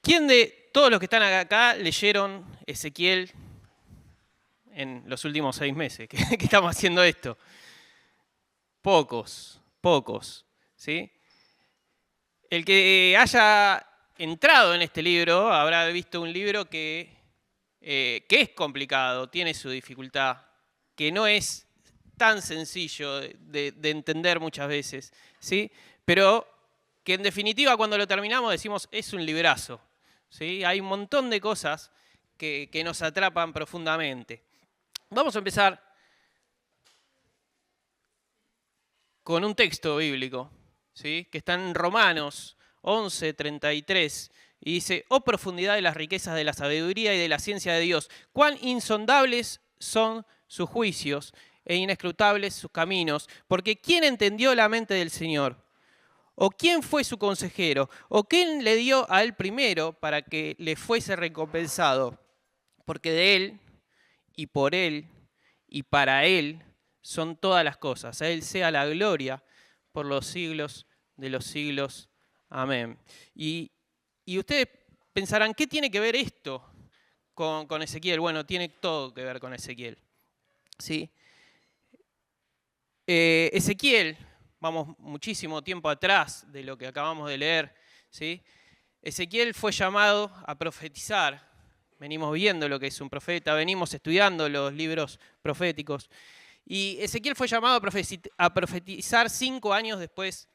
¿Quién de todos los que están acá leyeron Ezequiel en los últimos 6 meses que estamos haciendo esto? Pocos, ¿sí? El que haya entrado en este libro habrá visto un libro que es complicado, tiene su dificultad, que no es tan sencillo de entender muchas veces, ¿sí? Pero que en definitiva cuando lo terminamos decimos es un librazo, ¿sí? Hay un montón de cosas que nos atrapan profundamente. Vamos a empezar con un texto bíblico, ¿sí? Que está en Romanos 11:33, y dice: «Oh profundidad de las riquezas de la sabiduría y de la ciencia de Dios, cuán insondables son sus juicios e inescrutables sus caminos, porque ¿quién entendió la mente del Señor? ¿O quién fue su consejero? ¿O quién le dio a él primero para que le fuese recompensado? Porque de él, y por él, y para él son todas las cosas. A él sea la gloria por los siglos de los siglos. Amén». Y ustedes pensarán, ¿qué tiene que ver esto con Ezequiel? Bueno, tiene todo que ver con Ezequiel, ¿sí? Ezequiel, vamos muchísimo tiempo atrás de lo que acabamos de leer, ¿sí? Ezequiel fue llamado a profetizar. Venimos viendo lo que es un profeta, venimos estudiando los libros proféticos. Y Ezequiel fue llamado a profetizar 5 años después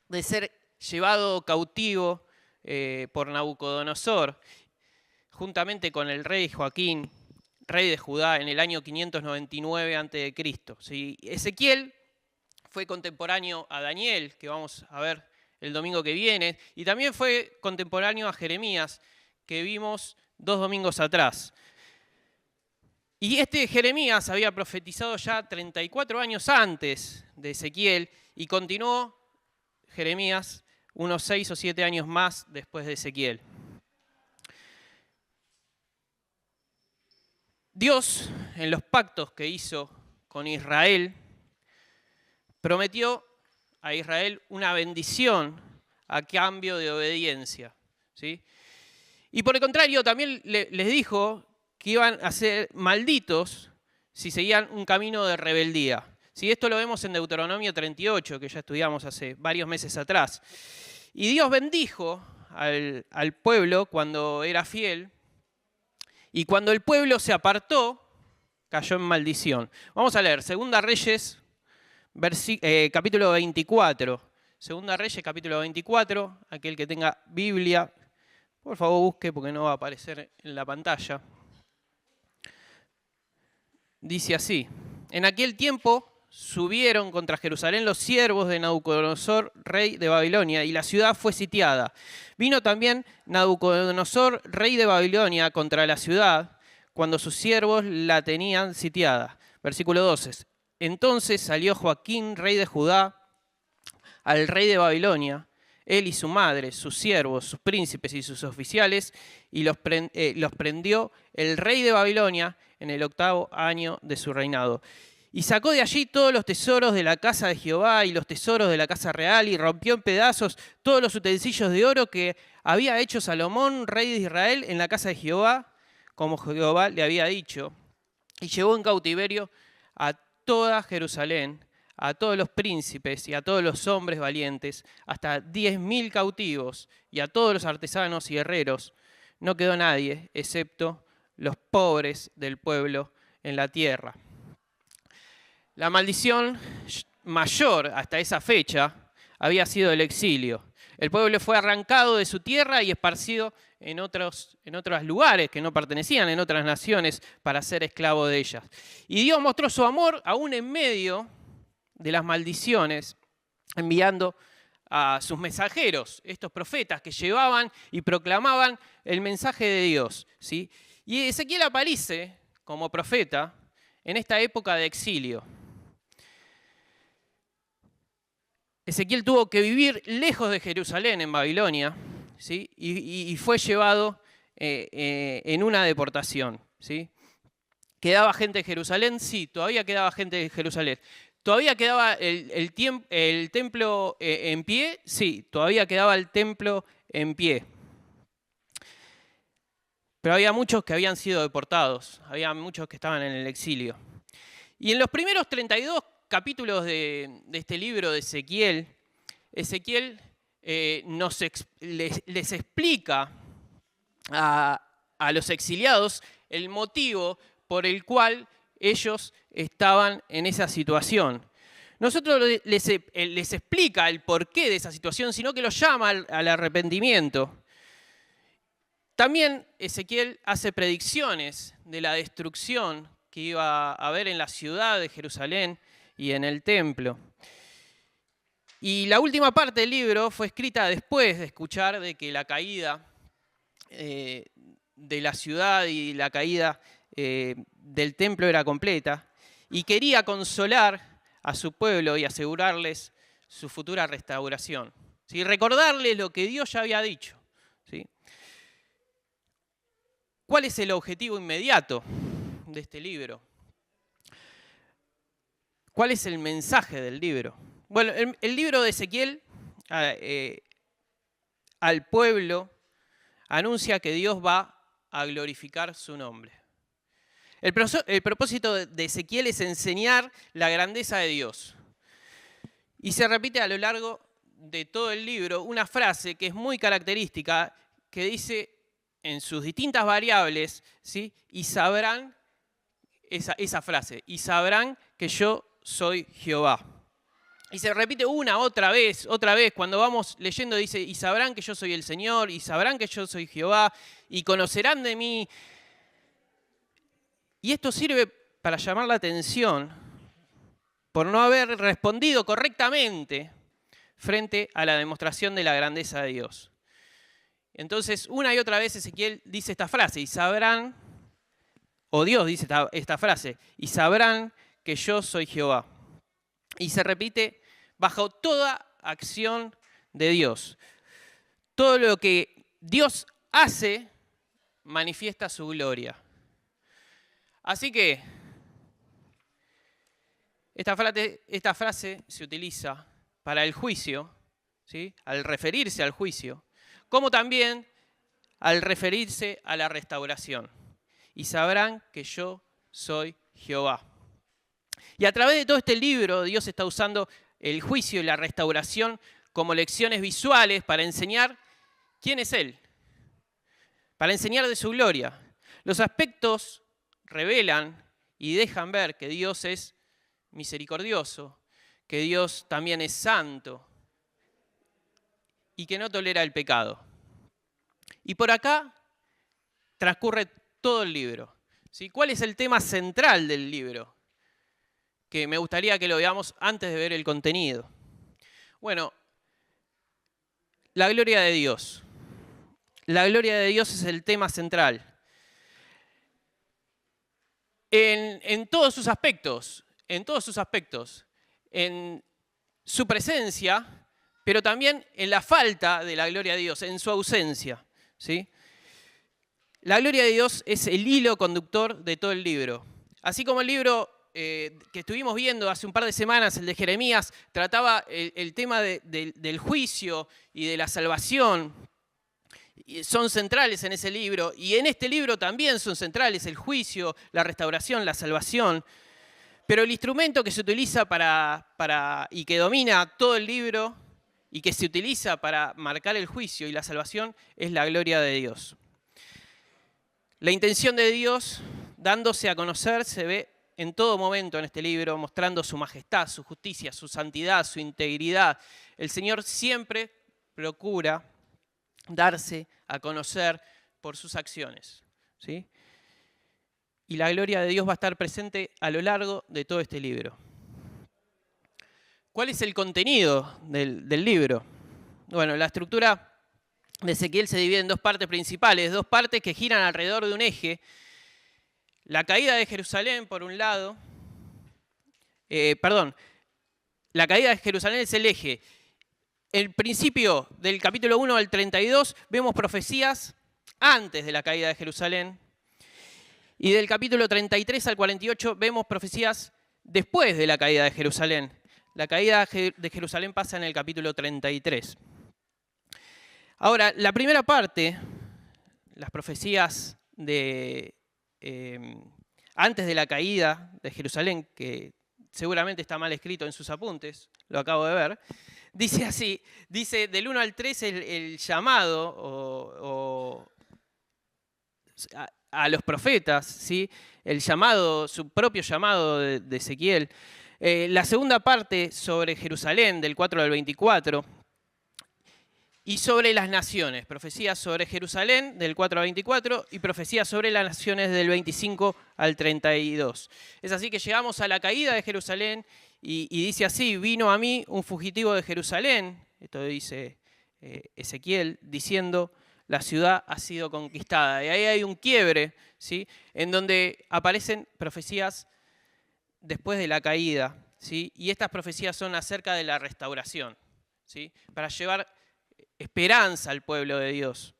de ser llevado cautivo por Nabucodonosor, juntamente con el rey Joaquín, rey de Judá, en el año 599 a.C. ¿sí? Ezequiel fue contemporáneo a Daniel, que vamos a ver el domingo que viene, y también fue contemporáneo a Jeremías, que vimos 2 domingos atrás. Y este Jeremías había profetizado ya 34 años antes de Ezequiel, y continuó Jeremías unos 6 o 7 años más después de Ezequiel. Dios, en los pactos que hizo con Israel, prometió a Israel una bendición a cambio de obediencia, ¿sí? Y por el contrario, también les dijo que iban a ser malditos si seguían un camino de rebeldía. ¿Sí? Esto lo vemos en Deuteronomio 38, que ya estudiamos hace varios meses atrás. Y Dios bendijo al pueblo cuando era fiel, y cuando el pueblo se apartó, cayó en maldición. Vamos a leer 2 Reyes, capítulo 24. 2 Reyes, capítulo 24. Aquel que tenga Biblia, por favor busque porque no va a aparecer en la pantalla. Dice así: «En aquel tiempo subieron contra Jerusalén los siervos de Nabucodonosor, rey de Babilonia, y la ciudad fue sitiada. Vino también Nabucodonosor, rey de Babilonia, contra la ciudad, cuando sus siervos la tenían sitiada». Versículo 12. «Entonces salió Joaquín, rey de Judá, al rey de Babilonia, él y su madre, sus siervos, sus príncipes y sus oficiales, y los prendió el rey de Babilonia en el 8º año de su reinado. Y sacó de allí todos los tesoros de la casa de Jehová y los tesoros de la casa real, y rompió en pedazos todos los utensilios de oro que había hecho Salomón, rey de Israel, en la casa de Jehová, como Jehová le había dicho. Y llevó en cautiverio a toda Jerusalén, a todos los príncipes y a todos los hombres valientes, hasta 10.000 cautivos, y a todos los artesanos y herreros. No quedó nadie, excepto los pobres del pueblo en la tierra». La maldición mayor hasta esa fecha había sido el exilio. El pueblo fue arrancado de su tierra y esparcido en otros lugares que no pertenecían, en otras naciones, para ser esclavo de ellas. Y Dios mostró su amor aún en medio de las maldiciones, enviando a sus mensajeros, estos profetas que llevaban y proclamaban el mensaje de Dios, ¿sí? Y Ezequiel aparece como profeta en esta época de exilio. Ezequiel tuvo que vivir lejos de Jerusalén, en Babilonia, ¿sí? Y fue llevado en una deportación, ¿sí? ¿Quedaba gente de Jerusalén? Sí, todavía quedaba gente de Jerusalén. ¿Todavía quedaba el templo en pie? Sí, todavía quedaba el templo en pie. Pero había muchos que habían sido deportados, había muchos que estaban en el exilio. Y en los primeros 32 capítulos de este libro de Ezequiel, Ezequiel les explica a los exiliados el motivo por el cual ellos estaban en esa situación. No solo les explica el porqué de esa situación, sino que los llama al arrepentimiento. También Ezequiel hace predicciones de la destrucción que iba a haber en la ciudad de Jerusalén y en el templo. Y la última parte del libro fue escrita después de escuchar de que la caída de la ciudad y la caída del templo era completa, y quería consolar a su pueblo y asegurarles su futura restauración. ¿Sí? Recordarles lo que Dios ya había dicho. ¿Sí? ¿Cuál es el objetivo inmediato de este libro? ¿Cuál es el mensaje del libro? Bueno, el libro de Ezequiel al pueblo anuncia que Dios va a glorificar su nombre. El propósito de Ezequiel es enseñar la grandeza de Dios. Y se repite a lo largo de todo el libro una frase que es muy característica, que dice en sus distintas variables, ¿sí? Y sabrán, esa frase, y sabrán que yo soy Jehová. Y se repite otra vez, cuando vamos leyendo dice, y sabrán que yo soy el Señor, y sabrán que yo soy Jehová, y conocerán de mí. Y esto sirve para llamar la atención por no haber respondido correctamente frente a la demostración de la grandeza de Dios. Entonces, una y otra vez Ezequiel dice esta frase, y sabrán, o Dios dice esta frase, y sabrán que yo soy Jehová. Y se repite bajo toda acción de Dios. Todo lo que Dios hace manifiesta su gloria. Así que esta frase se utiliza para el juicio, ¿sí? Al referirse al juicio, como también al referirse a la restauración. Y sabrán que yo soy Jehová. Y a través de todo este libro, Dios está usando el juicio y la restauración como lecciones visuales para enseñar quién es Él, para enseñar de su gloria. Los aspectos revelan y dejan ver que Dios es misericordioso, que Dios también es santo y que no tolera el pecado. Y por acá transcurre todo el libro. ¿Sí? ¿Cuál es el tema central del libro? Que me gustaría que lo veamos antes de ver el contenido. Bueno, la gloria de Dios. La gloria de Dios es el tema central. En todos sus aspectos, en su presencia, pero también en la falta de la gloria de Dios, en su ausencia. ¿Sí? La gloria de Dios es el hilo conductor de todo el libro. Así como el libro que estuvimos viendo hace un par de semanas, el de Jeremías, trataba el tema del juicio y de la salvación. Son centrales en ese libro, y en este libro también son centrales el juicio, la restauración, la salvación. Pero el instrumento que se utiliza y que domina todo el libro y que se utiliza para marcar el juicio y la salvación es la gloria de Dios. La intención de Dios, dándose a conocer, se ve en todo momento en este libro, mostrando su majestad, su justicia, su santidad, su integridad. El Señor siempre procura darse a conocer por sus acciones. ¿Sí? Y la gloria de Dios va a estar presente a lo largo de todo este libro. ¿Cuál es el contenido del libro? Bueno, la estructura de Ezequiel se divide en dos partes principales, dos partes que giran alrededor de un eje. La caída de Jerusalén, por un lado, la caída de Jerusalén es el eje. El principio del capítulo 1 al 32 vemos profecías antes de la caída de Jerusalén. Y del capítulo 33 al 48 vemos profecías después de la caída de Jerusalén. La caída de Jerusalén pasa en el capítulo 33. Ahora, la primera parte, las profecías antes de la caída de Jerusalén, que seguramente está mal escrito en sus apuntes, lo acabo de ver, dice así, dice del 1 al 3 el llamado a los profetas, ¿sí? El llamado, su propio llamado de Ezequiel. La segunda parte sobre Jerusalén, del 4 al 24, y sobre las naciones, profecías sobre Jerusalén, del 4 al 24, y profecías sobre las naciones, del 25 al 32. Es así que llegamos a la caída de Jerusalén, y dice así: vino a mí un fugitivo de Jerusalén, esto dice Ezequiel, diciendo: la ciudad ha sido conquistada. Y ahí hay un quiebre, ¿sí? En donde aparecen profecías después de la caída, ¿sí? Y estas profecías son acerca de la restauración, ¿sí? Para llevar esperanza al pueblo de Dios.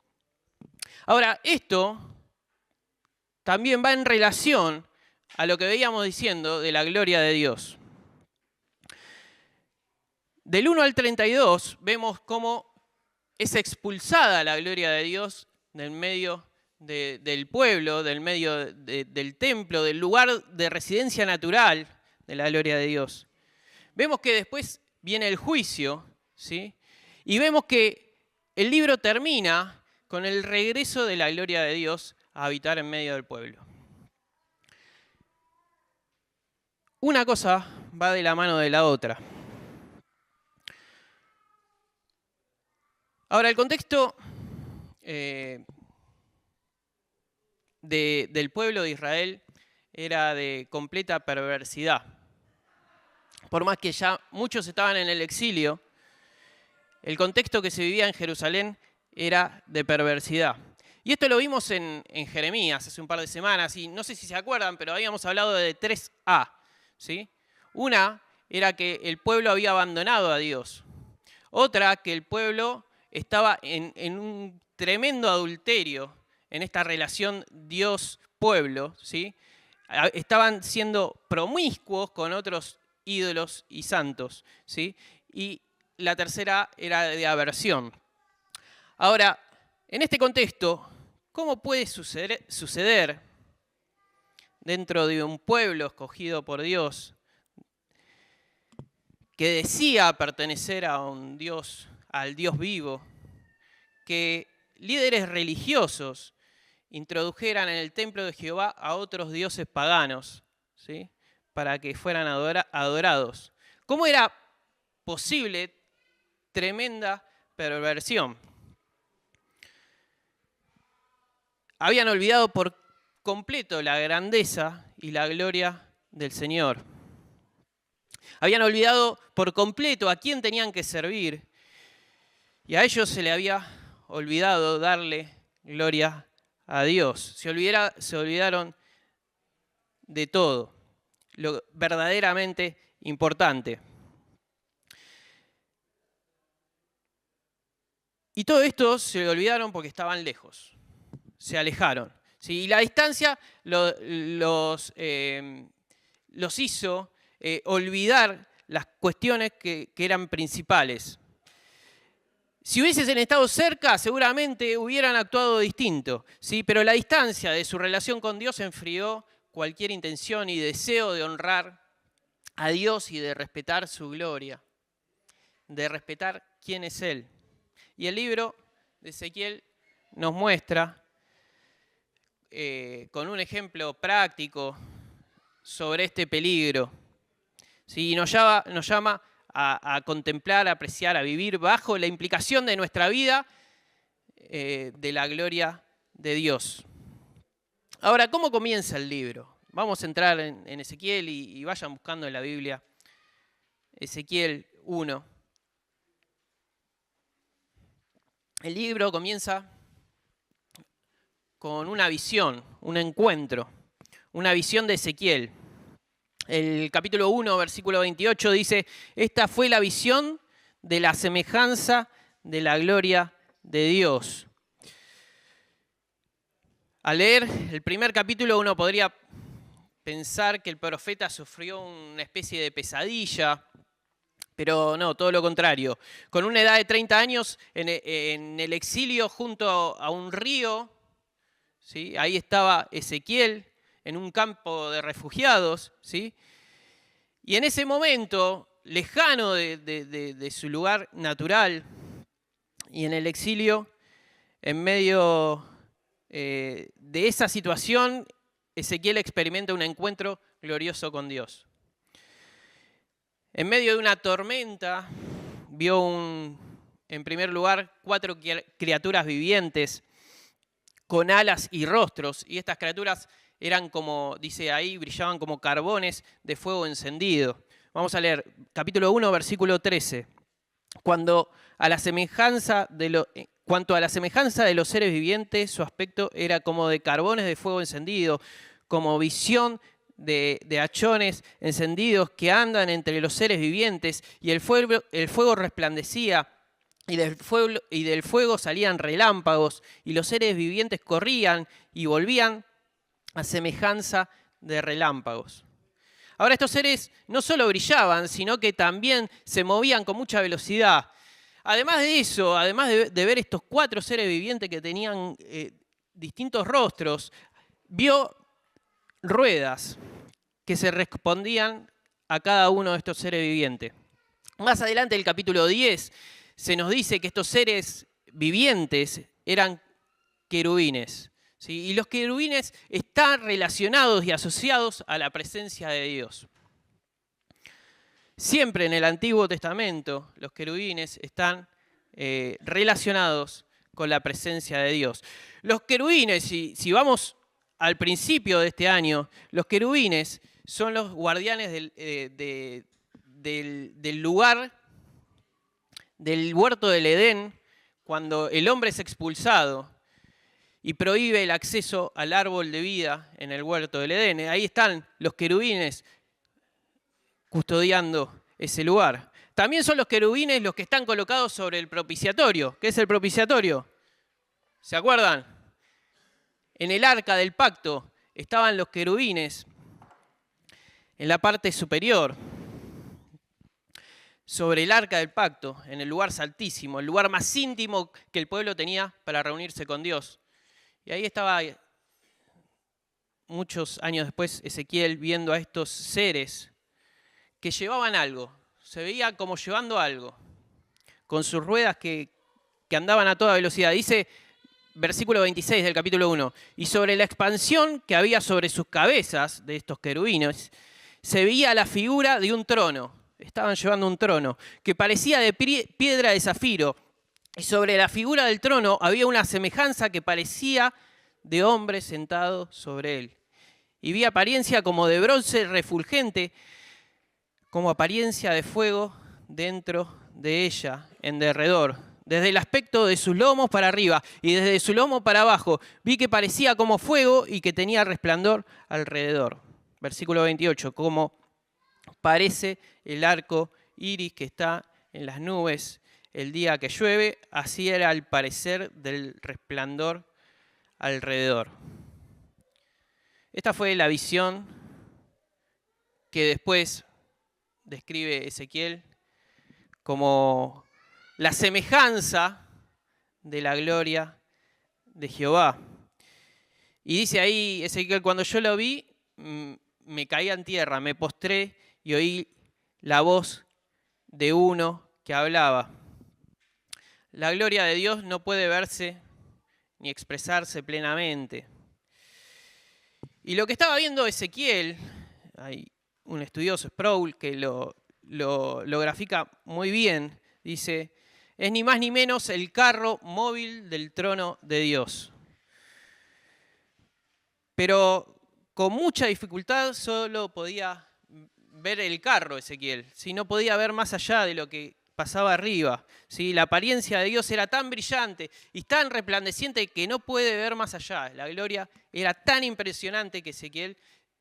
Ahora, esto también va en relación a lo que veíamos diciendo de la gloria de Dios. Del 1 al 32 vemos cómo es expulsada la gloria de Dios del medio del pueblo, del medio del templo, del lugar de residencia natural de la gloria de Dios. Vemos que después viene el juicio, ¿sí? Y vemos que el libro termina con el regreso de la gloria de Dios a habitar en medio del pueblo. Una cosa va de la mano de la otra. Ahora, el contexto del pueblo de Israel era de completa perversidad. Por más que ya muchos estaban en el exilio, el contexto que se vivía en Jerusalén era de perversidad. Y esto lo vimos en Jeremías hace un par de semanas, y no sé si se acuerdan, pero habíamos hablado de 3A, ¿sí? Una era que el pueblo había abandonado a Dios. Otra, que el pueblo estaba en un tremendo adulterio en esta relación Dios-pueblo, ¿sí? Estaban siendo promiscuos con otros ídolos y santos, ¿sí? Y la tercera era de aversión. Ahora, en este contexto, ¿cómo puede suceder dentro de un pueblo escogido por Dios que decía pertenecer a un Dios, al Dios vivo, que líderes religiosos introdujeran en el templo de Jehová a otros dioses paganos, ¿sí? Para que fueran adorados? ¿Cómo era posible tremenda perversión? Habían olvidado por completo la grandeza y la gloria del Señor. Habían olvidado por completo a quién tenían que servir, y a ellos se le había olvidado darle gloria a Dios. Se olvidaron de todo, lo verdaderamente importante. Y todo esto se olvidaron porque estaban lejos, se alejaron, ¿sí? Y la distancia los hizo olvidar las cuestiones que eran principales. Si hubiesen estado cerca, seguramente hubieran actuado distinto, ¿sí? Pero la distancia de su relación con Dios enfrió cualquier intención y deseo de honrar a Dios y de respetar su gloria, de respetar quién es Él. Y el libro de Ezequiel nos muestra con un ejemplo práctico sobre este peligro. ¿Sí? Y nos llama a contemplar, a apreciar, a vivir bajo la implicación de nuestra vida de la gloria de Dios. Ahora, ¿cómo comienza el libro? Vamos a entrar en Ezequiel y vayan buscando en la Biblia Ezequiel 1. El libro comienza con una visión, un encuentro, una visión de Ezequiel. El capítulo 1, versículo 28 dice: esta fue la visión de la semejanza de la gloria de Dios. Al leer el primer capítulo uno podría pensar que el profeta sufrió una especie de pesadilla, pero no, todo lo contrario. Con una edad de 30 años, en el exilio junto a un río, ¿sí? Ahí estaba Ezequiel en un campo de refugiados, ¿sí? Y en ese momento, lejano de su lugar natural y en el exilio, en medio de esa situación, Ezequiel experimenta un encuentro glorioso con Dios. En medio de una tormenta, vio en primer lugar 4 criaturas vivientes con alas y rostros, y estas criaturas eran como, dice ahí, brillaban como carbones de fuego encendido. Vamos a leer capítulo 1, versículo 13. Cuanto a la semejanza de los seres vivientes, su aspecto era como de carbones de fuego encendido, como visión de hachones encendidos que andan entre los seres vivientes, y el fuego resplandecía, y del fuego salían relámpagos, y los seres vivientes corrían y volvían a semejanza de relámpagos. Ahora estos seres no solo brillaban, sino que también se movían con mucha velocidad. Además de eso, además de ver estos 4 seres vivientes que tenían distintos rostros, vio ruedas que se respondían a cada uno de estos seres vivientes. Más adelante, en el capítulo 10, se nos dice que estos seres vivientes eran querubines, ¿sí? Y los querubines están relacionados y asociados a la presencia de Dios. Siempre en el Antiguo Testamento los querubines están relacionados con la presencia de Dios. Los querubines, si vamos al principio de este año, los querubines son los guardianes del lugar, del huerto del Edén, cuando el hombre es expulsado y prohíbe el acceso al árbol de vida en el huerto del Edén. Ahí están los querubines custodiando ese lugar. También son los querubines los que están colocados sobre el propiciatorio. ¿Qué es el propiciatorio? ¿Se acuerdan? En el arca del pacto estaban los querubines en la parte superior, sobre el arca del pacto, en el lugar santísimo, el lugar más íntimo que el pueblo tenía para reunirse con Dios. Y ahí estaba, muchos años después, Ezequiel viendo a estos seres que llevaban algo, se veía como llevando algo, con sus ruedas que andaban a toda velocidad. Dice, versículo 26 del capítulo 1, y sobre la expansión que había sobre sus cabezas de estos querubines, se veía la figura de un trono. Estaban llevando un trono que parecía de piedra de zafiro, y sobre la figura del trono había una semejanza que parecía de hombre sentado sobre él. Y vi apariencia como de bronce refulgente, como apariencia de fuego dentro de ella, en derredor. Desde el aspecto de sus lomos para arriba y desde su lomo para abajo, vi que parecía como fuego y que tenía resplandor alrededor. Versículo 28, como parece el arco iris que está en las nubes el día que llueve, así era el parecer del resplandor alrededor. Esta fue la visión que después describe Ezequiel como la semejanza de la gloria de Jehová. Y dice ahí Ezequiel, cuando yo lo vi, me caí en tierra, me postré y oí la voz de uno que hablaba. La gloria de Dios no puede verse ni expresarse plenamente. Y lo que estaba viendo Ezequiel, hay un estudioso, Sproul, que lo grafica muy bien, dice, es ni más ni menos el carro móvil del trono de Dios. Pero con mucha dificultad solo podía ver el carro Ezequiel, ¿sí? No podía ver más allá de lo que pasaba arriba, ¿sí? La apariencia de Dios era tan brillante y tan resplandeciente que no puede ver más allá. La gloria era tan impresionante que Ezequiel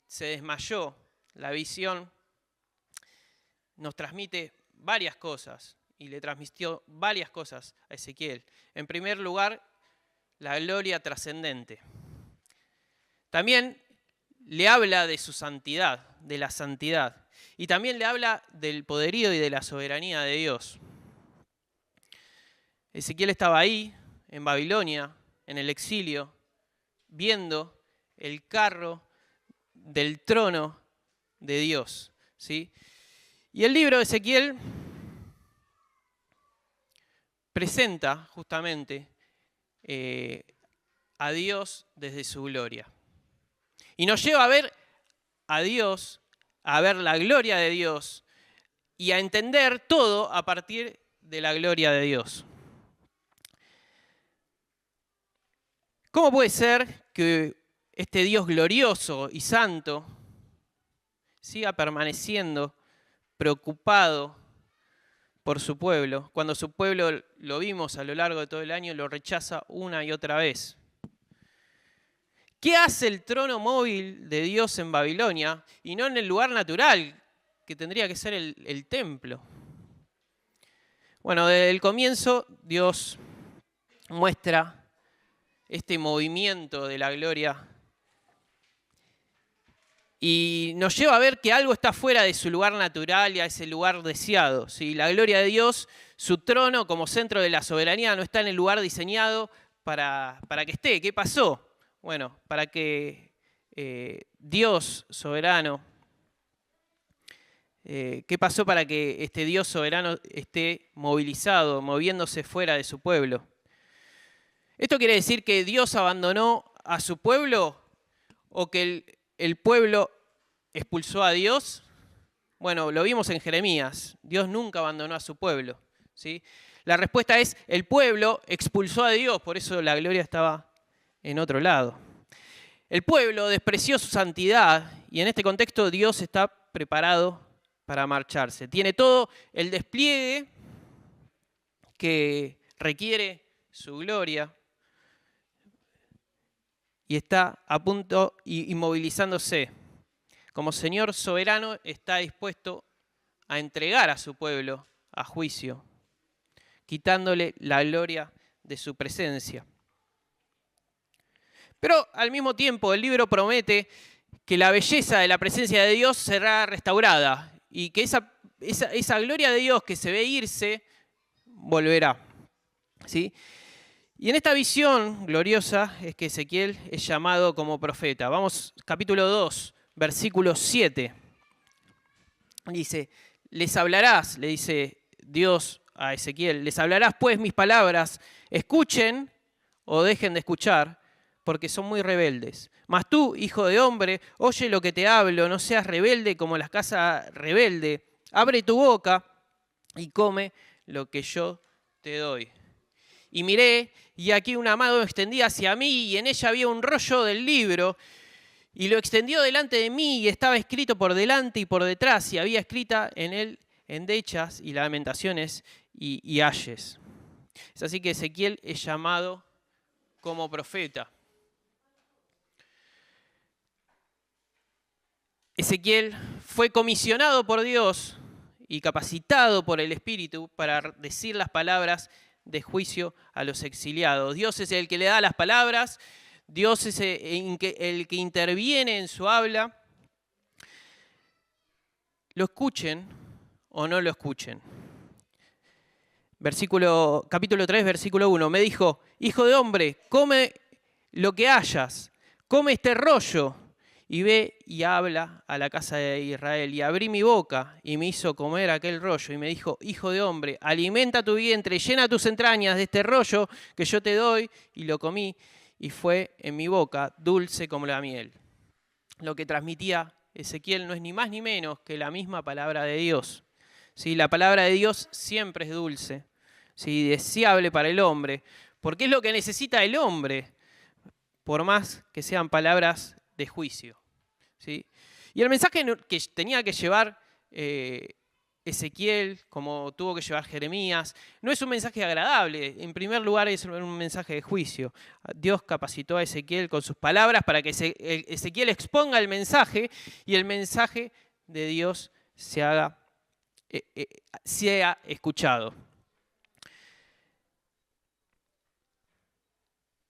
se desmayó. La visión nos transmite varias cosas y le transmitió varias cosas a Ezequiel. En primer lugar, la gloria trascendente. También le habla de su santidad, de la santidad. Y también le habla del poderío y de la soberanía de Dios. Ezequiel estaba ahí, en Babilonia, en el exilio, viendo el carro del trono de Dios, ¿sí? Y el libro de Ezequiel presenta justamente a Dios desde su gloria. Y nos lleva a ver a Dios, a ver la gloria de Dios y a entender todo a partir de la gloria de Dios. ¿Cómo puede ser que este Dios glorioso y santo siga permaneciendo preocupado por su pueblo, cuando su pueblo, lo vimos a lo largo de todo el año, lo rechaza una y otra vez? ¿Qué hace el trono móvil de Dios en Babilonia y no en el lugar natural, que tendría que ser el templo? Bueno, desde el comienzo Dios muestra este movimiento de la gloria y nos lleva a ver que algo está fuera de su lugar natural y a ese lugar deseado. ¿Sí? La gloria de Dios, su trono como centro de la soberanía, no está en el lugar diseñado para que esté. ¿Qué pasó? Bueno, para que Dios soberano, ¿qué pasó para que este Dios soberano esté movilizado, moviéndose fuera de su pueblo? ¿Esto quiere decir que Dios abandonó a su pueblo o que el pueblo expulsó a Dios? Bueno, lo vimos en Jeremías. Dios nunca abandonó a su pueblo, ¿sí? La respuesta es: el pueblo expulsó a Dios, por eso la gloria estaba en otro lado. El pueblo despreció su santidad y en este contexto Dios está preparado para marcharse. Tiene todo el despliegue que requiere su gloria y está a punto y movilizándose. Como Señor soberano está dispuesto a entregar a su pueblo a juicio, quitándole la gloria de su presencia. Pero al mismo tiempo el libro promete que la belleza de la presencia de Dios será restaurada y que esa gloria de Dios que se ve irse volverá, ¿sí? Y en esta visión gloriosa es que Ezequiel es llamado como profeta. Vamos, capítulo 2, versículo 7. Dice: les hablarás, le dice Dios a Ezequiel, les hablarás pues mis palabras, escuchen o dejen de escuchar, porque son muy rebeldes. Mas tú, hijo de hombre, oye lo que te hablo, no seas rebelde como la casa rebelde. Abre tu boca y come lo que yo te doy. Y miré, y aquí una mano extendida hacia mí, y en ella había un rollo del libro, y lo extendió delante de mí, y estaba escrito por delante y por detrás, y había escrita en él endechas y lamentaciones y ayes. Es así que Ezequiel es llamado como profeta. Ezequiel fue comisionado por Dios y capacitado por el Espíritu para decir las palabras de juicio a los exiliados. Dios es el que le da las palabras, Dios es el que interviene en su habla. Lo escuchen o no lo escuchen. Capítulo 3, versículo 1. Me dijo: hijo de hombre, come lo que hayas, come este rollo, y ve y habla a la casa de Israel. Y abrí mi boca y me hizo comer aquel rollo. Y me dijo: hijo de hombre, alimenta tu vientre, llena tus entrañas de este rollo que yo te doy. Y lo comí y fue en mi boca dulce como la miel. Lo que transmitía Ezequiel no es ni más ni menos que la misma palabra de Dios. ¿Sí? La palabra de Dios siempre es dulce, ¿sí? Deseable para el hombre, porque es lo que necesita el hombre, por más que sean palabras de juicio, ¿sí? Y el mensaje que tenía que llevar Ezequiel, como tuvo que llevar Jeremías, no es un mensaje agradable. En primer lugar, es un mensaje de juicio. Dios capacitó a Ezequiel con sus palabras para que Ezequiel exponga el mensaje y el mensaje de Dios sea escuchado.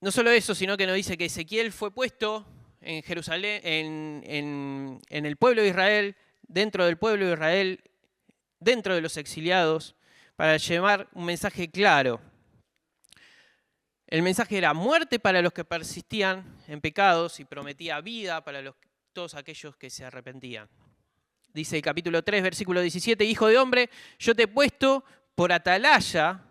No solo eso, sino que nos dice que Ezequiel fue puesto en Jerusalén, en el pueblo de Israel, dentro del pueblo de Israel, dentro de los exiliados, para llevar un mensaje claro. El mensaje era muerte para los que persistían en pecados y prometía vida para todos aquellos que se arrepentían. Dice el capítulo 3, versículo 17, Hijo de hombre, yo te he puesto por atalaya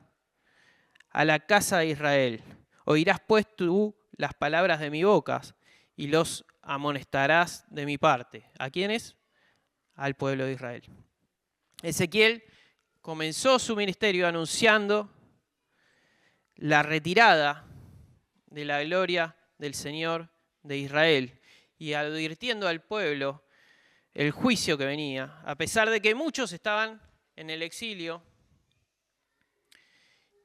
a la casa de Israel. Oirás pues tú las palabras de mi boca y los amonestarás de mi parte. ¿A quiénes? Al pueblo de Israel. Ezequiel comenzó su ministerio anunciando la retirada de la gloria del Señor de Israel y advirtiendo al pueblo el juicio que venía, a pesar de que muchos estaban en el exilio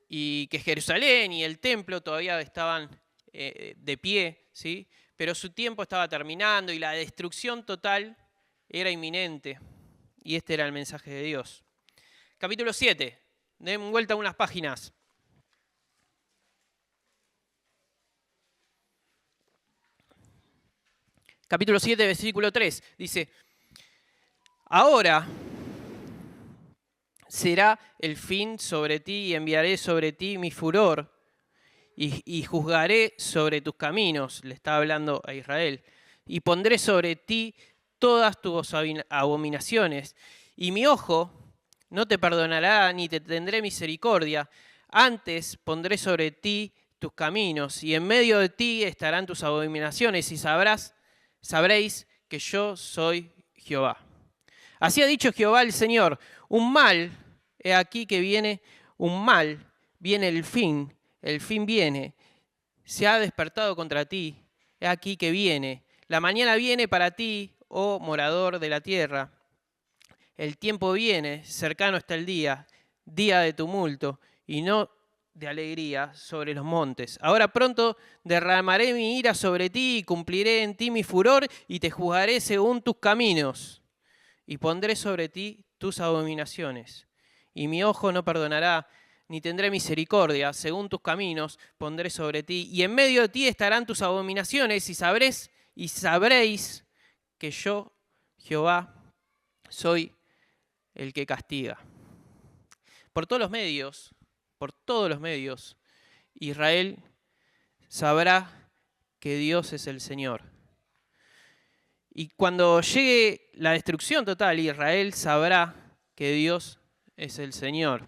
y que Jerusalén y el templo todavía estaban de pie, ¿sí? Pero su tiempo estaba terminando y la destrucción total era inminente. Y este era el mensaje de Dios. Capítulo 7. Den vuelta unas páginas. Capítulo 7, versículo 3. Dice, ahora será el fin sobre ti y enviaré sobre ti mi furor y juzgaré sobre tus caminos, le está hablando a Israel, y pondré sobre ti todas tus abominaciones, y mi ojo no te perdonará ni te tendré misericordia, antes pondré sobre ti tus caminos, y en medio de ti estarán tus abominaciones, y sabréis que yo soy Jehová. Así ha dicho Jehová el Señor, un mal, he aquí que viene un mal, viene el fin viene, se ha despertado contra ti, he aquí que viene, la mañana viene para ti, oh morador de la tierra, el tiempo viene, cercano está el día de tumulto y no de alegría sobre los montes. Ahora pronto derramaré mi ira sobre ti y cumpliré en ti mi furor y te juzgaré según tus caminos y pondré sobre ti tus abominaciones. Y mi ojo no perdonará, ni tendré misericordia, según tus caminos pondré sobre ti. Y en medio de ti estarán tus abominaciones y sabréis que yo, Jehová, soy el que castiga. Por todos los medios, Israel sabrá que Dios es el Señor. Y cuando llegue la destrucción total, Israel sabrá que Dios es el Señor.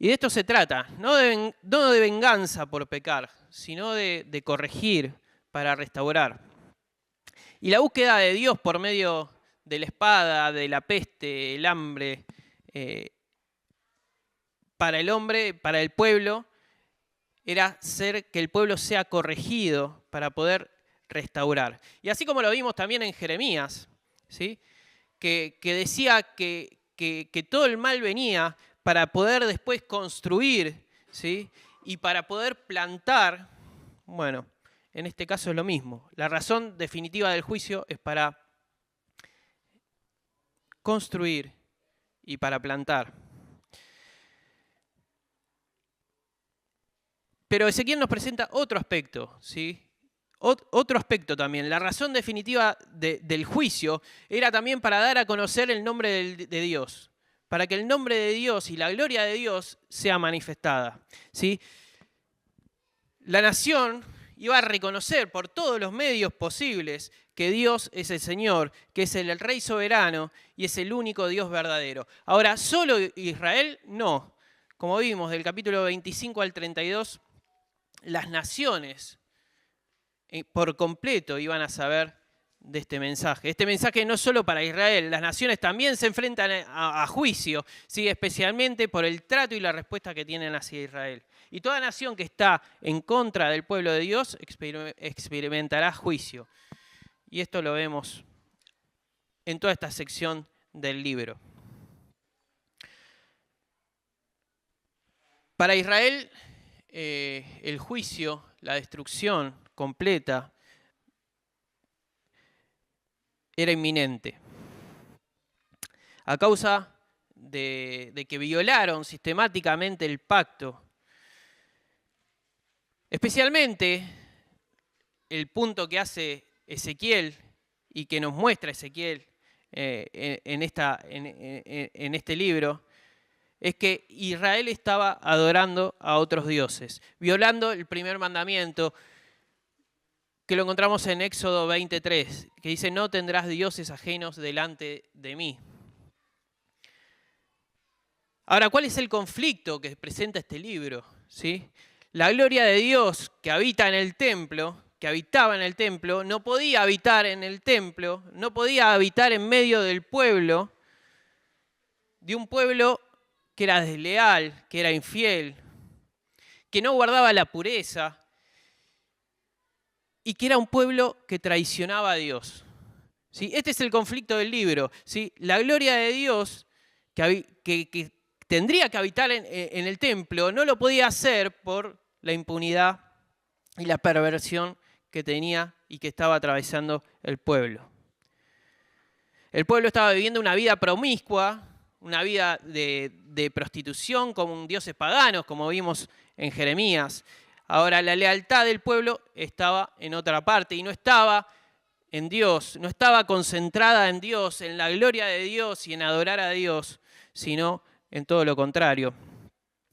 Y de esto se trata, no de venganza por pecar, sino de corregir para restaurar. Y la búsqueda de Dios por medio de la espada, de la peste, el hambre, para el hombre, para el pueblo, era hacer que el pueblo sea corregido para poder restaurar. Y así como lo vimos también en Jeremías, ¿sí? que decía que todo el mal venía para poder después construir, ¿sí? Y para poder plantar. Bueno, en este caso es lo mismo. La razón definitiva del juicio es para construir y para plantar. Pero Ezequiel nos presenta otro aspecto, ¿sí? Otro aspecto también. La razón definitiva del juicio era también para dar a conocer el nombre de Dios, para que el nombre de Dios y la gloria de Dios sea manifestada, ¿sí? La nación iba a reconocer por todos los medios posibles que Dios es el Señor, que es el Rey soberano y es el único Dios verdadero. Ahora, solo Israel no. Como vimos del capítulo 25 al 32, las naciones por completo iban a saber de este mensaje. Este mensaje no solo para Israel, las naciones también se enfrentan a juicio, ¿sí? Especialmente por el trato y la respuesta que tienen hacia Israel. Y toda nación que está en contra del pueblo de Dios experimentará juicio. Y esto lo vemos en toda esta sección del libro. Para Israel, el juicio, la destrucción completa, era inminente. A causa de que violaron sistemáticamente el pacto. Especialmente el punto que hace Ezequiel y que nos muestra Ezequiel en este libro, es que Israel estaba adorando a otros dioses, violando el primer mandamiento, que lo encontramos en Éxodo 23, que dice, no tendrás dioses ajenos delante de mí. Ahora, ¿cuál es el conflicto que presenta este libro? ¿Sí? La gloria de Dios que habita en el templo, que habitaba en el templo, no podía habitar en el templo, no podía habitar en medio del pueblo, de un pueblo que era desleal, que era infiel, que no guardaba la pureza y que era un pueblo que traicionaba a Dios. ¿Sí? Este es el conflicto del libro. ¿Sí? La gloria de Dios que tendría que habitar en el templo no lo podía hacer por la impunidad y la perversión que tenía y que estaba atravesando el pueblo. El pueblo estaba viviendo una vida promiscua, una vida de prostitución con dioses paganos, como vimos en Jeremías. Ahora, la lealtad del pueblo estaba en otra parte y no estaba en Dios, no estaba concentrada en Dios, en la gloria de Dios y en adorar a Dios, sino en todo lo contrario.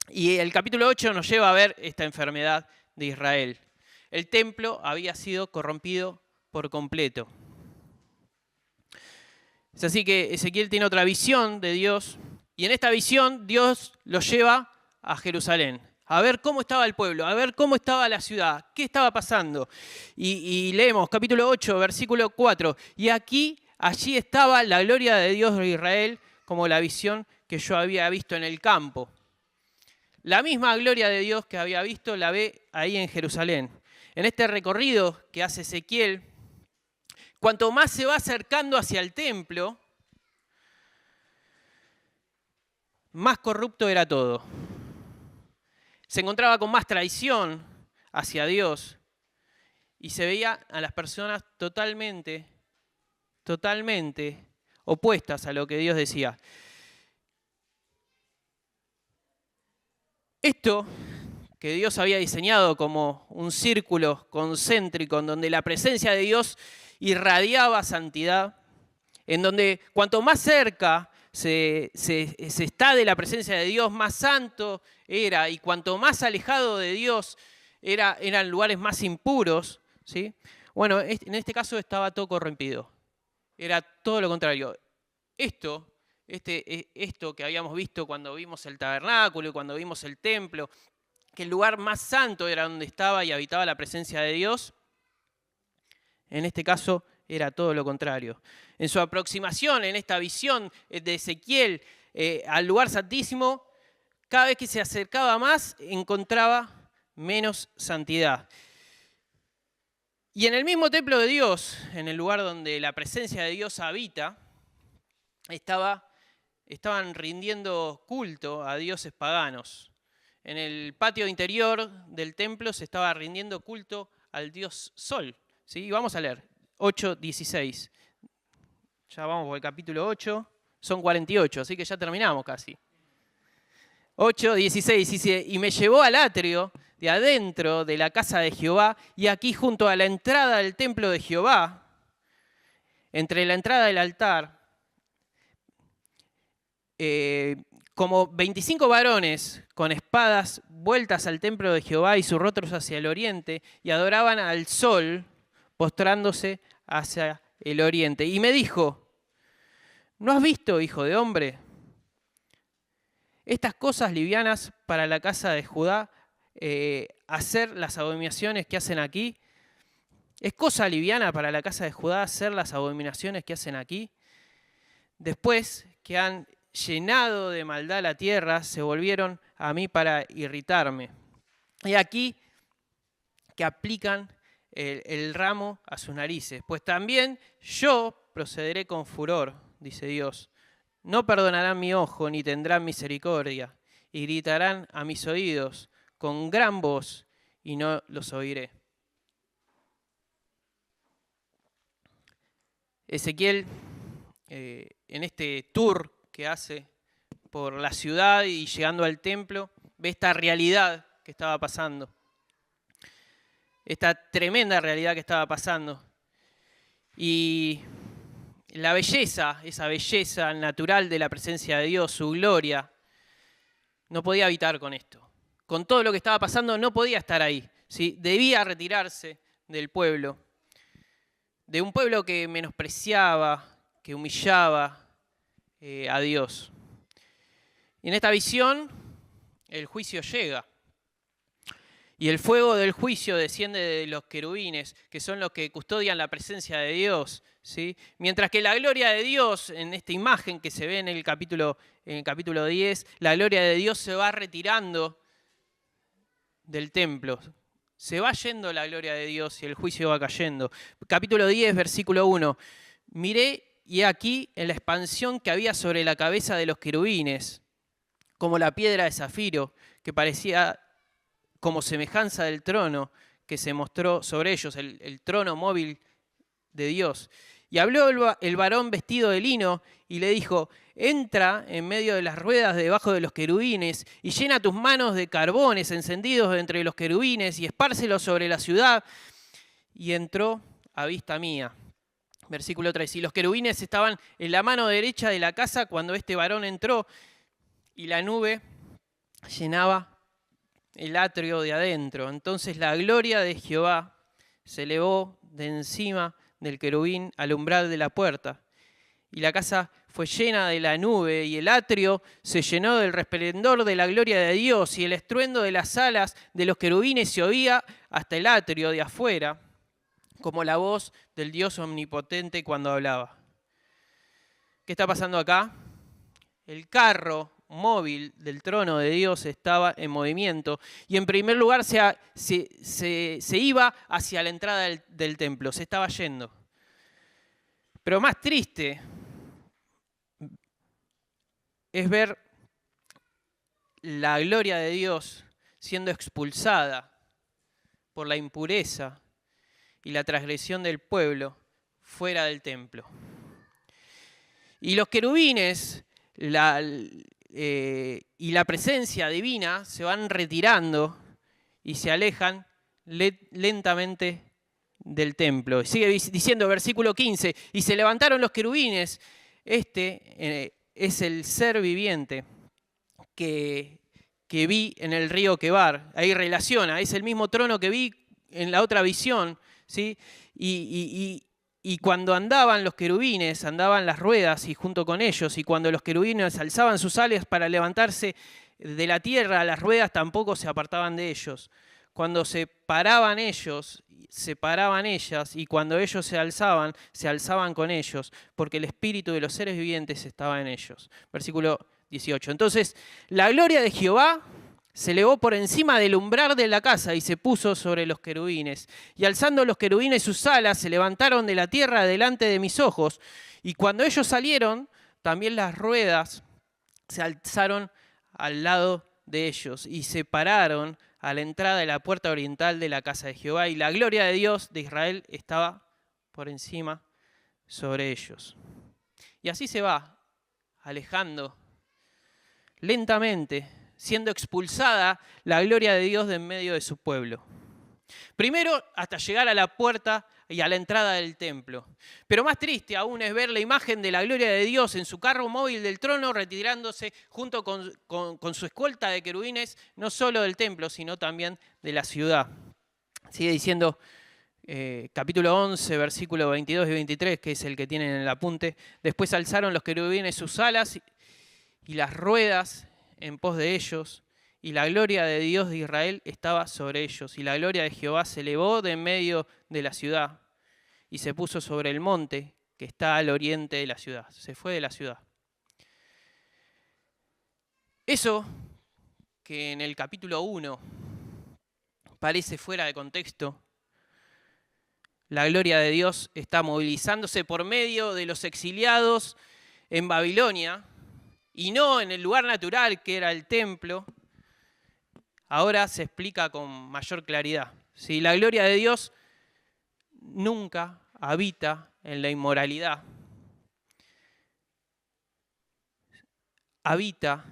Y el capítulo 8 nos lleva a ver esta enfermedad de Israel. El templo había sido corrompido por completo. Es así que Ezequiel tiene otra visión de Dios y en esta visión Dios lo lleva a Jerusalén, a ver cómo estaba el pueblo, a ver cómo estaba la ciudad, qué estaba pasando. Y leemos capítulo 8, versículo 4. Y allí estaba la gloria de Dios de Israel como la visión que yo había visto en el campo. La misma gloria de Dios que había visto la ve ahí en Jerusalén. En este recorrido que hace Ezequiel, cuanto más se va acercando hacia el templo, más corrupto era todo. Se encontraba con más traición hacia Dios y se veía a las personas totalmente opuestas a lo que Dios decía. Esto que Dios había diseñado como un círculo concéntrico en donde la presencia de Dios irradiaba santidad, en donde cuanto más cerca se está de la presencia de Dios, más santo era, y cuanto más alejado de Dios eran lugares más impuros, ¿sí? Bueno, en este caso estaba todo corrompido. Era todo lo contrario. Esto que habíamos visto cuando vimos el tabernáculo y cuando vimos el templo, que el lugar más santo era donde estaba y habitaba la presencia de Dios, en este caso era todo lo contrario. En su aproximación, en esta visión de Ezequiel al lugar santísimo, cada vez que se acercaba más, encontraba menos santidad. Y en el mismo templo de Dios, en el lugar donde la presencia de Dios habita, estaban rindiendo culto a dioses paganos. En el patio interior del templo se estaba rindiendo culto al dios Sol. ¿Sí? Vamos a leer 8:16. Ya vamos por el capítulo 8. Son 48, así que ya terminamos casi. 8:16 dice, y me llevó al atrio de adentro de la casa de Jehová, y aquí junto a la entrada del templo de Jehová, entre la entrada del altar, como 25 varones con espadas vueltas al templo de Jehová y sus rostros hacia el oriente, y adoraban al sol, postrándose hacia el oriente. Y me dijo, ¿no has visto, hijo de hombre, estas cosas livianas para la casa de Judá, hacer las abominaciones que hacen aquí? ¿Es cosa liviana para la casa de Judá hacer las abominaciones que hacen aquí? Después que han llenado de maldad la tierra, se volvieron a mí para irritarme. Y aquí que aplican el ramo a sus narices. Pues también yo procederé con furor, dice Dios. No perdonarán mi ojo, ni tendrán misericordia, y gritarán a mis oídos con gran voz, y no los oiré. Ezequiel, en este tour que hace por la ciudad y llegando al templo, ve esta realidad que estaba pasando. Esta tremenda realidad que estaba pasando. Y la belleza, esa belleza natural de la presencia de Dios, su gloria, no podía habitar con esto. Con todo lo que estaba pasando no podía estar ahí, ¿sí? Debía retirarse del pueblo, de un pueblo que menospreciaba, que humillaba a Dios. Y en esta visión el juicio llega. Y el fuego del juicio desciende de los querubines, que son los que custodian la presencia de Dios, ¿sí? Mientras que la gloria de Dios, en esta imagen que se ve en el capítulo 10, la gloria de Dios se va retirando del templo. Se va yendo la gloria de Dios y el juicio va cayendo. Capítulo 10, versículo 1. Miré y aquí en la expansión que había sobre la cabeza de los querubines, como la piedra de zafiro, que parecía como semejanza del trono que se mostró sobre ellos, el trono móvil de Dios. Y habló el varón vestido de lino y le dijo, entra en medio de las ruedas debajo de los querubines y llena tus manos de carbones encendidos entre los querubines y espárcelos sobre la ciudad. Y entró a vista mía. Versículo 3. Y los querubines estaban en la mano derecha de la casa cuando este varón entró y la nube llenaba el atrio de adentro. Entonces la gloria de Jehová se elevó de encima del querubín al umbral de la puerta. Y la casa fue llena de la nube y el atrio se llenó del resplandor de la gloria de Dios y el estruendo de las alas de los querubines se oía hasta el atrio de afuera, como la voz del Dios omnipotente cuando hablaba. ¿Qué está pasando acá? El carro móvil del trono de Dios estaba en movimiento y en primer lugar se iba hacia la entrada del templo, se estaba yendo. Pero más triste es ver la gloria de Dios siendo expulsada por la impureza y la transgresión del pueblo fuera del templo. Y los querubines y la presencia divina se van retirando y se alejan lentamente del templo. Sigue diciendo versículo 15, y se levantaron los querubines. Este es el ser viviente que vi en el río Quebar. Ahí relaciona, es el mismo trono que vi en la otra visión, ¿sí? Y cuando andaban los querubines, andaban las ruedas y junto con ellos, y cuando los querubines alzaban sus alas para levantarse de la tierra, las ruedas tampoco se apartaban de ellos. Cuando se paraban ellos, se paraban ellas, y cuando ellos se alzaban con ellos, porque el espíritu de los seres vivientes estaba en ellos. Versículo 18. Entonces, la gloria de Jehová se elevó por encima del umbral de la casa y se puso sobre los querubines. Y alzando los querubines sus alas, se levantaron de la tierra delante de mis ojos. Y cuando ellos salieron, también las ruedas se alzaron al lado de ellos y se pararon a la entrada de la puerta oriental de la casa de Jehová. Y la gloria de Dios de Israel estaba por encima sobre ellos. Y así se va alejando lentamente, siendo expulsada la gloria de Dios de en medio de su pueblo. Primero hasta llegar a la puerta y a la entrada del templo. Pero más triste aún es ver la imagen de la gloria de Dios en su carro móvil del trono, retirándose junto con su escolta de querubines, no solo del templo, sino también de la ciudad. Sigue diciendo capítulo 11, versículos 22 y 23, que es el que tienen en el apunte. Después alzaron los querubines sus alas y las ruedas en pos de ellos, y la gloria de Dios de Israel estaba sobre ellos, y la gloria de Jehová se elevó de en medio de la ciudad, y se puso sobre el monte que está al oriente de la ciudad. Se fue de la ciudad. Eso que en el capítulo 1 parece fuera de contexto, la gloria de Dios está movilizándose por medio de los exiliados en Babilonia, y no en el lugar natural que era el templo, ahora se explica con mayor claridad. ¿Sí? La gloria de Dios nunca habita en la inmoralidad. Habita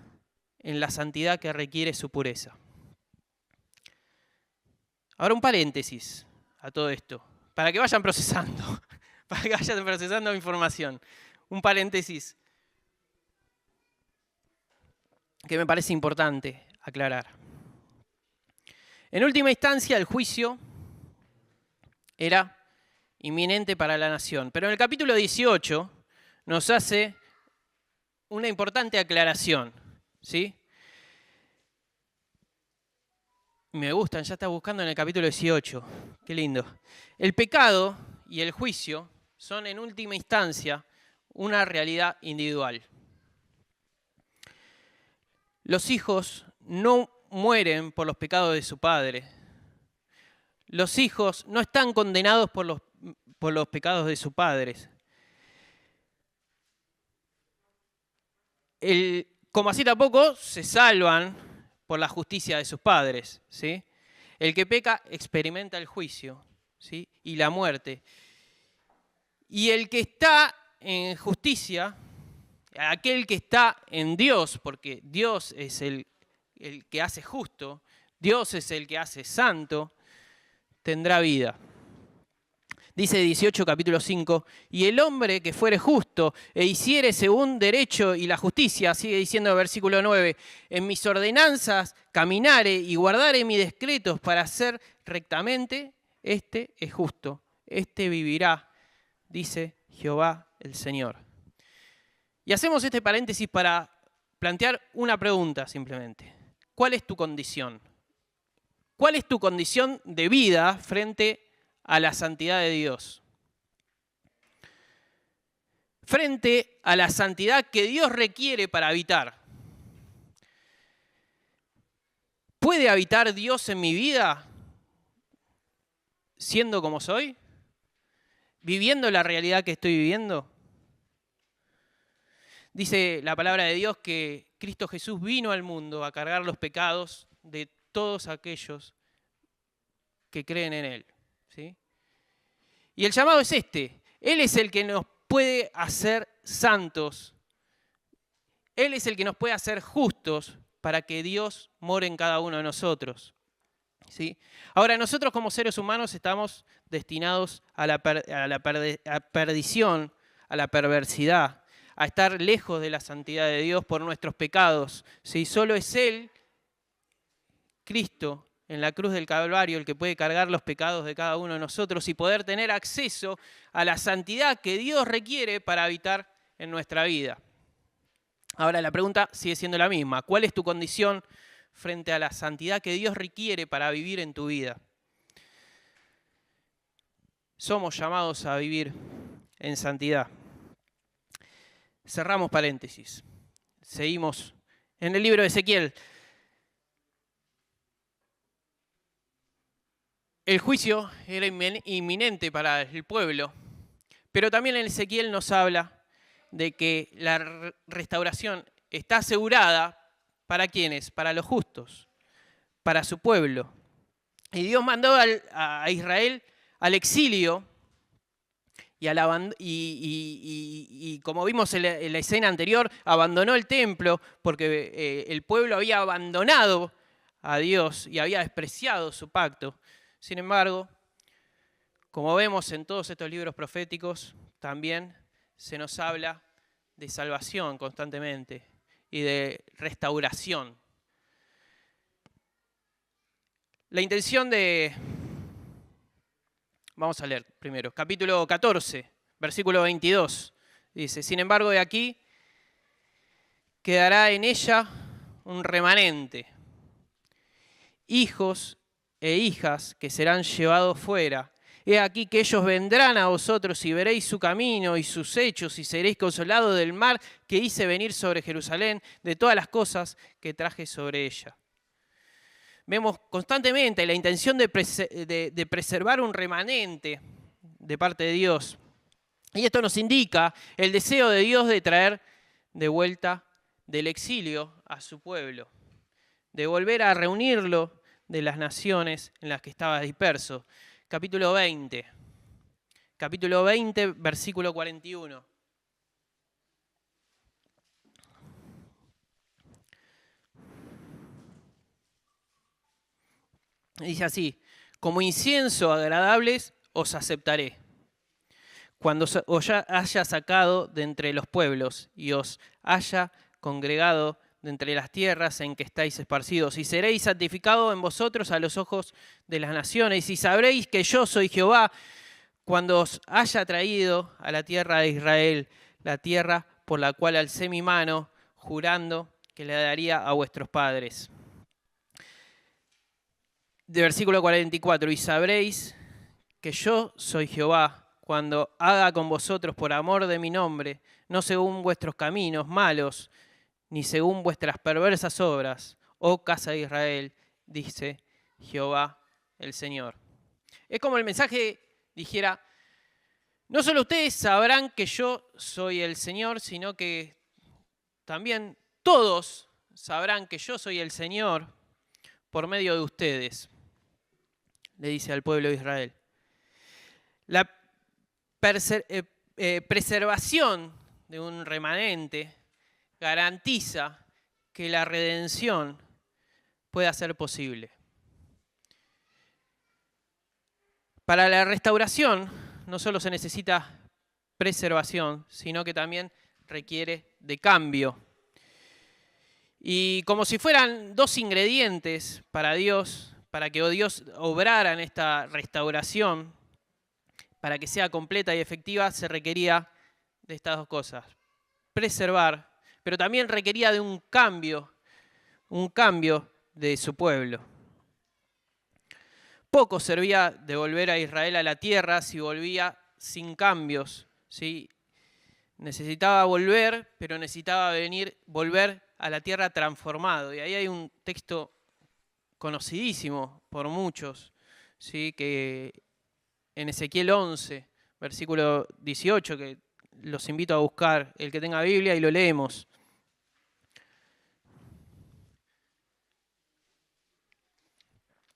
en la santidad que requiere su pureza. Ahora un paréntesis a todo esto, para que vayan procesando, información. Un paréntesis. que me parece importante aclarar. En última instancia, el juicio era inminente para la nación. Pero en el capítulo 18 nos hace una importante aclaración, ¿sí? Me gustan, ya está buscando en el capítulo 18. Qué lindo. El pecado y el juicio son en última instancia una realidad individual. Los hijos no mueren por los pecados de su padre. Los hijos no están condenados por los pecados de sus padres. Como así tampoco se salvan por la justicia de sus padres, ¿sí? El que peca experimenta el juicio, ¿sí? Y la muerte. Y el que está en justicia, aquel que está en Dios, porque Dios es el que hace justo, Dios es el que hace santo, tendrá vida. Dice 18, capítulo 5, y el hombre que fuere justo e hiciere según derecho y la justicia, sigue diciendo el versículo 9, en mis ordenanzas caminare y guardare mis decretos para hacer rectamente, este es justo, este vivirá, dice Jehová el Señor. Y hacemos este paréntesis para plantear una pregunta simplemente. ¿Cuál es tu condición? ¿Cuál es tu condición de vida frente a la santidad de Dios? Frente a la santidad que Dios requiere para habitar. ¿Puede habitar Dios en mi vida siendo como soy? ¿Viviendo la realidad que estoy viviendo? Dice la palabra de Dios que Cristo Jesús vino al mundo a cargar los pecados de todos aquellos que creen en Él, ¿sí? Y el llamado es este. Él es el que nos puede hacer santos. Él es el que nos puede hacer justos para que Dios more en cada uno de nosotros, ¿sí? Ahora, nosotros como seres humanos estamos destinados a la perdición, a la perversidad, a estar lejos de la santidad de Dios por nuestros pecados, ¿sí? Solo es Él, Cristo, en la cruz del Calvario, el que puede cargar los pecados de cada uno de nosotros y poder tener acceso a la santidad que Dios requiere para habitar en nuestra vida. Ahora la pregunta sigue siendo la misma. ¿Cuál es tu condición frente a la santidad que Dios requiere para vivir en tu vida? Somos llamados a vivir en santidad. Cerramos paréntesis. Seguimos en el libro de Ezequiel. El juicio era inminente para el pueblo, pero también en Ezequiel nos habla de que la restauración está asegurada ¿para quiénes? Para los justos, para su pueblo. Y Dios mandó a Israel al exilio y como vimos en la escena anterior, abandonó el templo porque el pueblo había abandonado a Dios y había despreciado su pacto. Sin embargo, como vemos en todos estos libros proféticos, también se nos habla de salvación constantemente y de restauración. La intención de... Vamos a leer primero, capítulo 14, versículo 22. Dice, sin embargo, de aquí quedará en ella un remanente, hijos e hijas que serán llevados fuera. He aquí que ellos vendrán a vosotros y veréis su camino y sus hechos y seréis consolados del mal que hice venir sobre Jerusalén, de todas las cosas que traje sobre ella. Vemos constantemente la intención de preservar un remanente de parte de Dios. Y esto nos indica el deseo de Dios de traer de vuelta del exilio a su pueblo, de volver a reunirlo de las naciones en las que estaba disperso. Capítulo 20, versículo 41. Dice así, como incienso agradables os aceptaré, cuando os haya sacado de entre los pueblos y os haya congregado de entre las tierras en que estáis esparcidos, y seréis santificados en vosotros a los ojos de las naciones, y sabréis que yo soy Jehová, cuando os haya traído a la tierra de Israel, la tierra por la cual alcé mi mano, jurando que le daría a vuestros padres. De versículo 44, y sabréis que yo soy Jehová, cuando haga con vosotros por amor de mi nombre, no según vuestros caminos malos, ni según vuestras perversas obras, oh casa de Israel, dice Jehová el Señor. Es como el mensaje dijera, no solo ustedes sabrán que yo soy el Señor, sino que también todos sabrán que yo soy el Señor por medio de ustedes, le dice al pueblo de Israel. La preservación de un remanente garantiza que la redención pueda ser posible. Para la restauración no solo se necesita preservación, sino que también requiere de cambio. Y como si fueran dos ingredientes para Dios, para que Dios obrara en esta restauración, para que sea completa y efectiva, se requería de estas dos cosas. Preservar, pero también requería de un cambio de su pueblo. Poco servía de volver a Israel a la tierra si volvía sin cambios, ¿sí? Necesitaba volver, pero necesitaba volver a la tierra transformado. Y ahí hay un texto conocidísimo por muchos, ¿sí? Que en Ezequiel 11, versículo 18, que los invito a buscar, el que tenga Biblia, y lo leemos.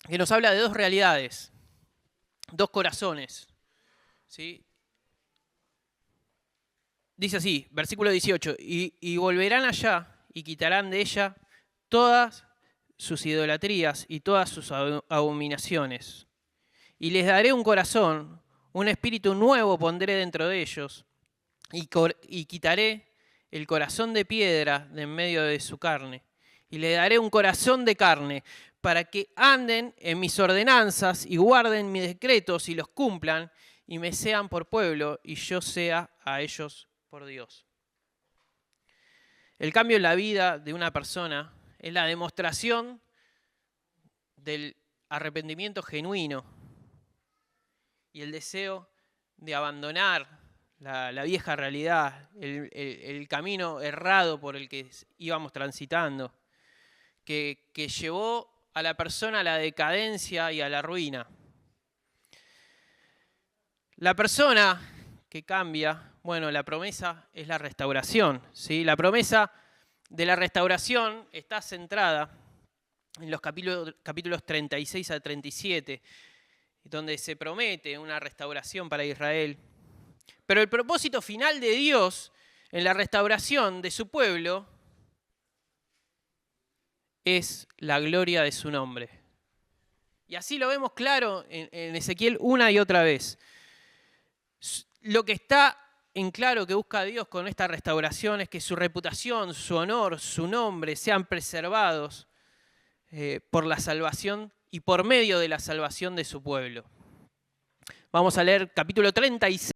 Que nos habla de dos realidades, dos corazones, ¿sí? Dice así, versículo 18, y volverán allá y quitarán de ella todas sus idolatrías y todas sus abominaciones. Y les daré un corazón, un espíritu nuevo pondré dentro de ellos, y quitaré el corazón de piedra de en medio de su carne. Y le daré un corazón de carne, para que anden en mis ordenanzas y guarden mis decretos y los cumplan, y me sean por pueblo, y yo sea a ellos por Dios. El cambio en la vida de una persona es la demostración del arrepentimiento genuino y el deseo de abandonar la vieja realidad, el camino errado por el que íbamos transitando, que llevó a la persona a la decadencia y a la ruina. La persona que cambia, bueno, la promesa es la restauración, ¿sí? La promesa de la restauración está centrada en los capítulos 36 a 37, donde se promete una restauración para Israel. Pero el propósito final de Dios en la restauración de su pueblo es la gloria de su nombre. Y así lo vemos claro en Ezequiel una y otra vez. Lo que está en claro que busca Dios con esta restauración es que su reputación, su honor, su nombre sean preservados por la salvación y por medio de la salvación de su pueblo. Vamos a leer capítulo 36.